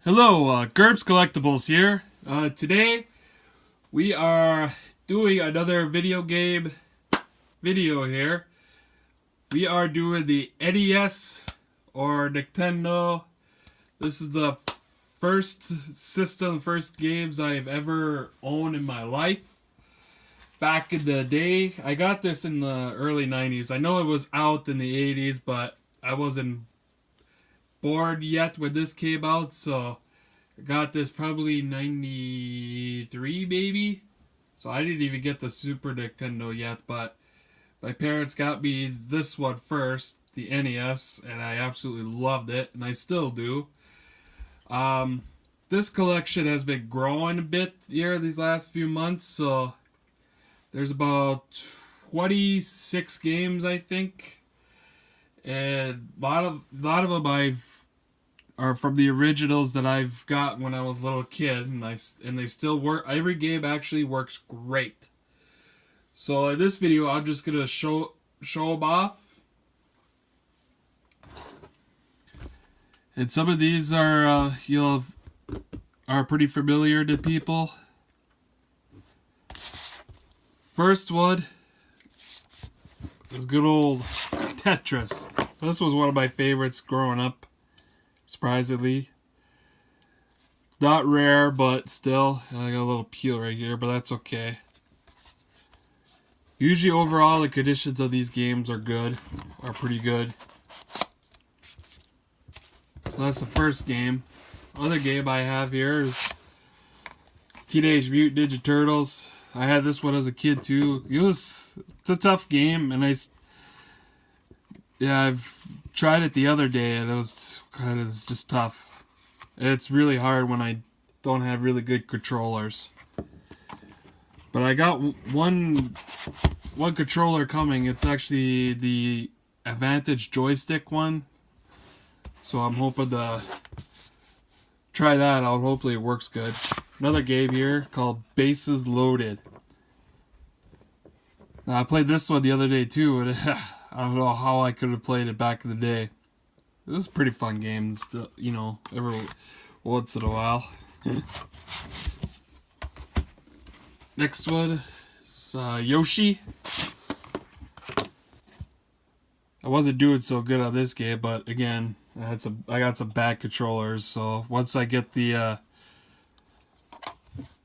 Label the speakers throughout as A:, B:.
A: Hello, Gerbz Collectibles here. Today we are doing another video game video here. We are doing the NES or Nintendo. This is the first games I've ever owned in my life. Back in the day, I got this in the early 90s. I know it was out in the 80s, but I wasn't born yet when this came out, so I got this probably 93 maybe. So I didn't even get the Super Nintendo yet, but my parents got me this one first, the NES, and I absolutely loved it, and I still do. This collection has been growing a bit here these last few months, so there's about 26 games, I think, and a lot of them are from the originals that I've got when I was a little kid, and they still work. Every game actually works great. So in this video, I'm just gonna show them off, and some of these are are pretty familiar to people. First one is good old Tetris. This was one of my favorites growing up, surprisingly. Not rare, but still. I got a little peel right here, but that's okay. Usually overall the conditions of these games are pretty good. So that's the first game. Other game I have here is Teenage Mutant Ninja Turtles. I had this one as a kid too. It's a tough game, and I've tried it the other day, and it's just tough. It's really hard when I don't have really good controllers. But I got one controller coming. It's actually the Advantage joystick one. So I'm hoping to try that out. Hopefully it works good. Another game here called Bases Loaded. Now, I played this one the other day too, and I don't know how I could have played it back in the day. This is a pretty fun game, still, every once in a while. Next one is Yoshi. I wasn't doing so good on this game, but again, I got some bad controllers. So once I get the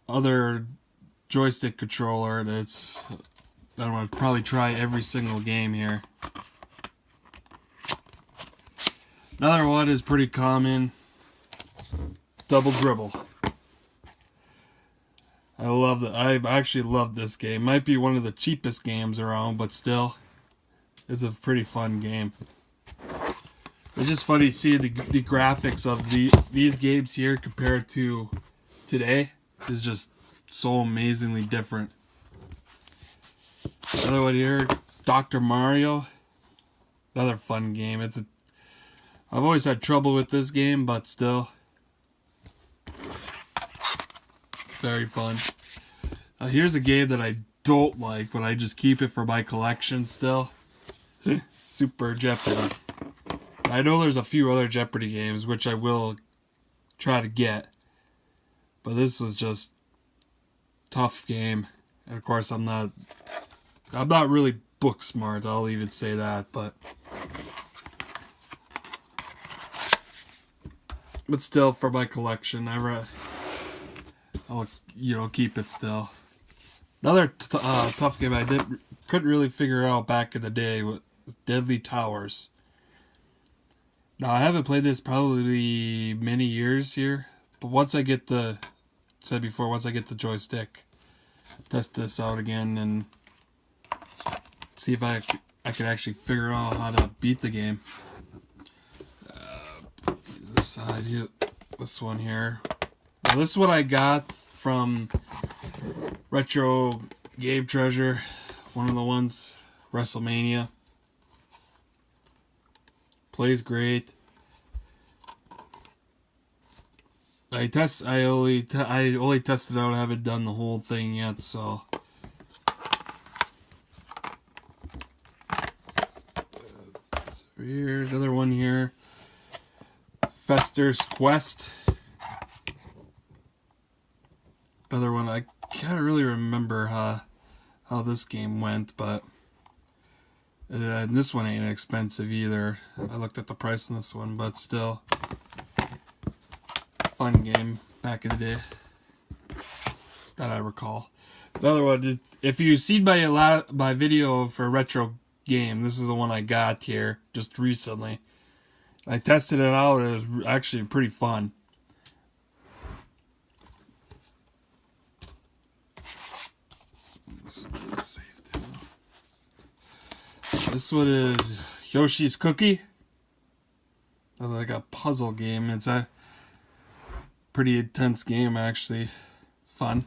A: other joystick controller, I'm gonna probably try every single game here. Another one is pretty common. Double Dribble. I actually love this game. Might be one of the cheapest games around, but still, it's a pretty fun game. It's just funny seeing the graphics of these games here compared to today. It's just so amazingly different. Another one here, Dr. Mario. Another fun game. I've always had trouble with this game, but still, very fun. Here's a game that I don't like, but I just keep it for my collection still. Super Jeopardy. I know there's a few other Jeopardy games which I will try to get, but this was just tough game. And of course, I'm not really book smart. I'll even say that, but still, for my collection, I'll keep it still. Another tough game I couldn't really figure out back in the day was Deadly Towers. Now, I haven't played this probably many years here, but once I get the joystick, test this out again and see if I can actually figure out how to beat the game. This side here, this one here. Now, this is what I got from Retro Game Treasure, one of the ones, WrestleMania. Plays great. I only tested out. I haven't done the whole thing yet, so here's another one here. Fester's Quest. Other one, I can't really remember how this game went, but this one ain't expensive either. I looked at the price on this one, but still, fun game back in the day that I recall. The other one, if you've seen my video for a retro game, this is the one I got here just recently. I tested it out. It was actually pretty fun. This one is Yoshi's Cookie. Like a puzzle game. It's a pretty intense game, actually. Fun.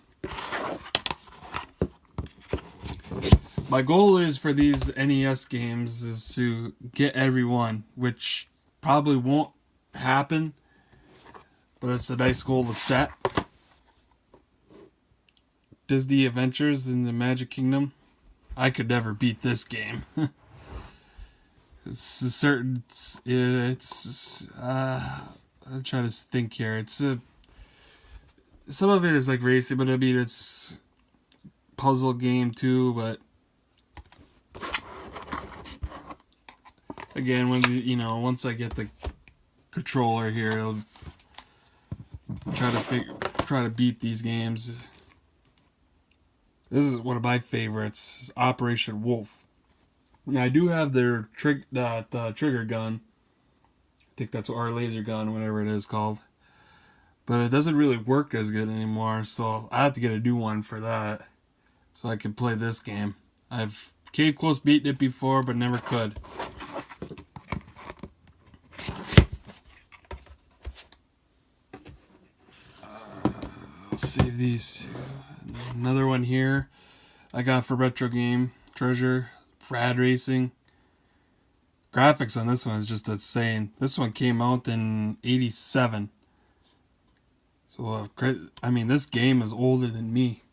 A: My goal is for these NES games is to get every one, which probably won't happen, but it's a nice goal to set. Disney Adventures in the Magic Kingdom. I could never beat this game. It's a certain. I'm trying to think here. Some of it is like racing, but I mean it's puzzle game too. But again, once I get the controller here, I'll try to beat these games. This is one of my favorites, Operation Wolf. Now, I do have their trigger gun. I think that's our laser gun, whatever it is called. But it doesn't really work as good anymore, so I have to get a new one for that, so I can play this game. I've came close beating it before, but never could. Let's save these. Another one here I got for Retro Game Treasure, Rad Racing. Graphics on this one is just insane. This one came out in '87. So, I mean, this game is older than me.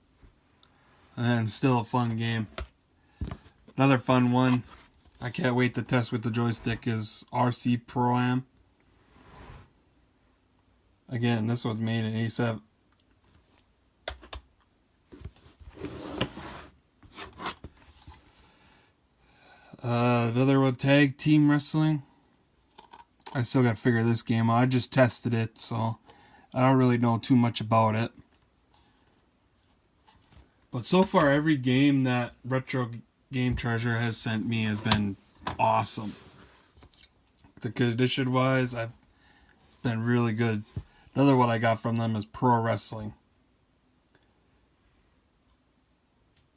A: And still a fun game. Another fun one I can't wait to test with the joystick is RC Pro-Am. Again, this was made in '87. Another one, Tag Team Wrestling. I still gotta figure this game out. I just tested it, so I don't really know too much about it. But so far, every game that Retro Game Treasure has sent me has been awesome. The condition wise, it's been really good. Another one I got from them is Pro Wrestling.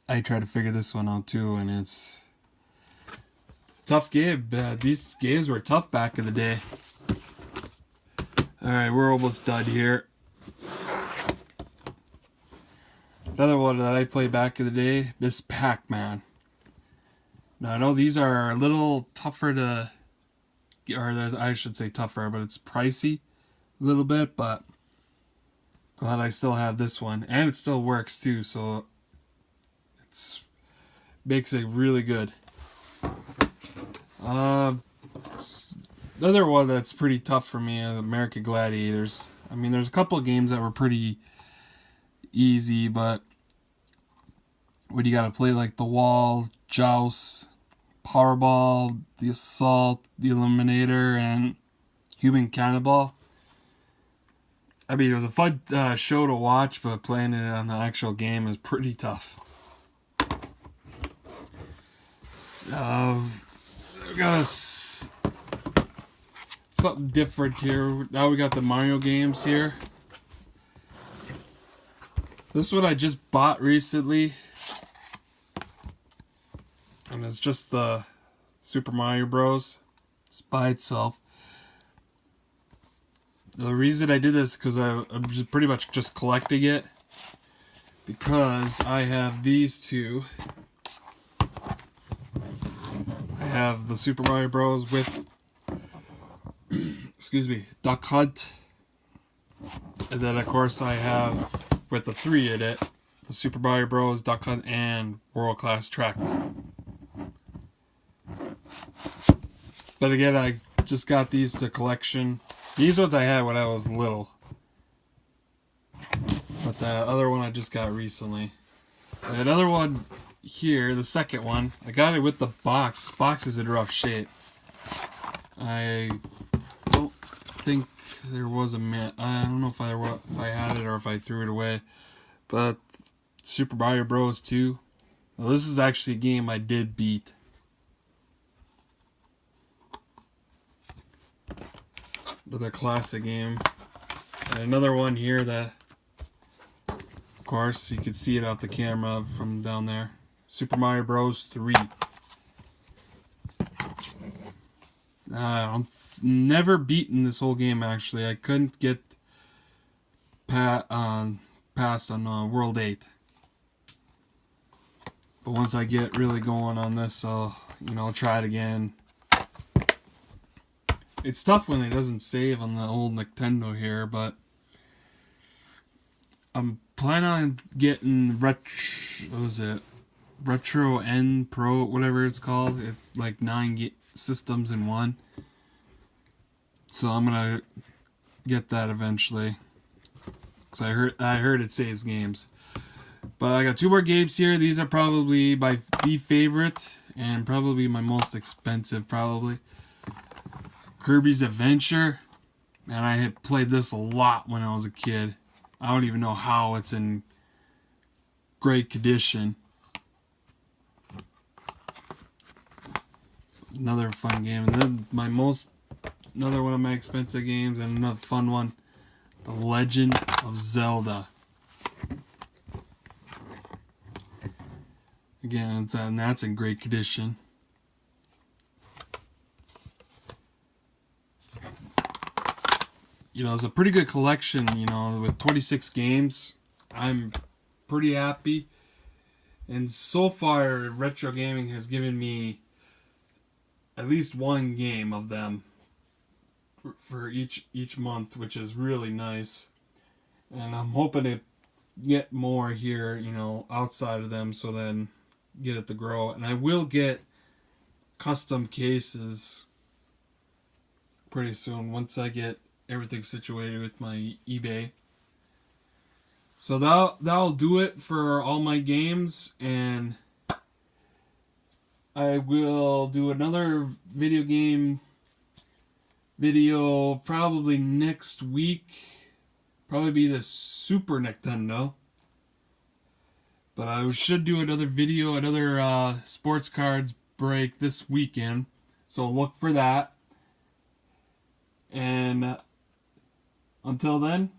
A: I tried to figure this one out too, and it's tough game. These games were tough back in the day. Alright, we're almost done here. Another one that I played back in the day, Miss Pac-Man. Now I know these are a little tougher to, I should say tougher, but it's pricey a little bit, but glad I still have this one. And it still works too, so it's makes it really good. Another one that's pretty tough for me is American Gladiators. I mean, there's a couple of games that were pretty easy, but when you gotta play like the Wall, Joust, Powerball, the Assault, the Eliminator, and Human Cannonball. I mean, it was a fun show to watch, but playing it on the actual game is pretty tough. We got something different here. Now we got the Mario games here. This one I just bought recently, and it's just the Super Mario Bros. It's by itself. The reason I did this is because I'm just pretty much just collecting it, because I have these two. I have the Super Mario Bros. With excuse me, Duck Hunt, and then of course I have with the 3 in it, the Super Mario Bros., Duck Hunt, and World Class Track. But again, I just got these to collection. These ones I had when I was little. But the other one I just got recently. Another one here, the second one, I got it with the box. Box is in rough shape. I don't think there was a I don't know if I had it or if I threw it away. But Super Mario Bros. 2. Well, this is actually a game I did beat. Another classic game. And another one here that, of course, you can see it off the camera from down there. Super Mario Bros. 3. I've never beaten this whole game, actually. I couldn't get past on World 8. But once I get really going on this, I'll try it again. It's tough when it doesn't save on the old Nintendo here, but I'm planning on getting Retro N Pro, whatever it's called. It's like 9 systems in one. So I'm gonna get that eventually, because I heard it saves games. But I got 2 more games here. These are probably the favorite and probably my most expensive, probably. Kirby's Adventure. Man, I had played this a lot when I was a kid. I don't even know how it's in great condition. Another fun game. And then another one of my expensive games, and another fun one, The Legend of Zelda. Again, that's in great condition. It's a pretty good collection, with 26 games. I'm pretty happy. And so far, Retro Gaming has given me at least 1 game of them for each month, which is really nice. And I'm hoping to get more here, outside of them, so then get it to grow. And I will get custom cases pretty soon once I get everything situated with my eBay. So that'll do it for all my games, and I will do another video game video probably next week. Probably be the Super Nintendo. But I should do another video, another sports cards break this weekend. So look for that. And until then,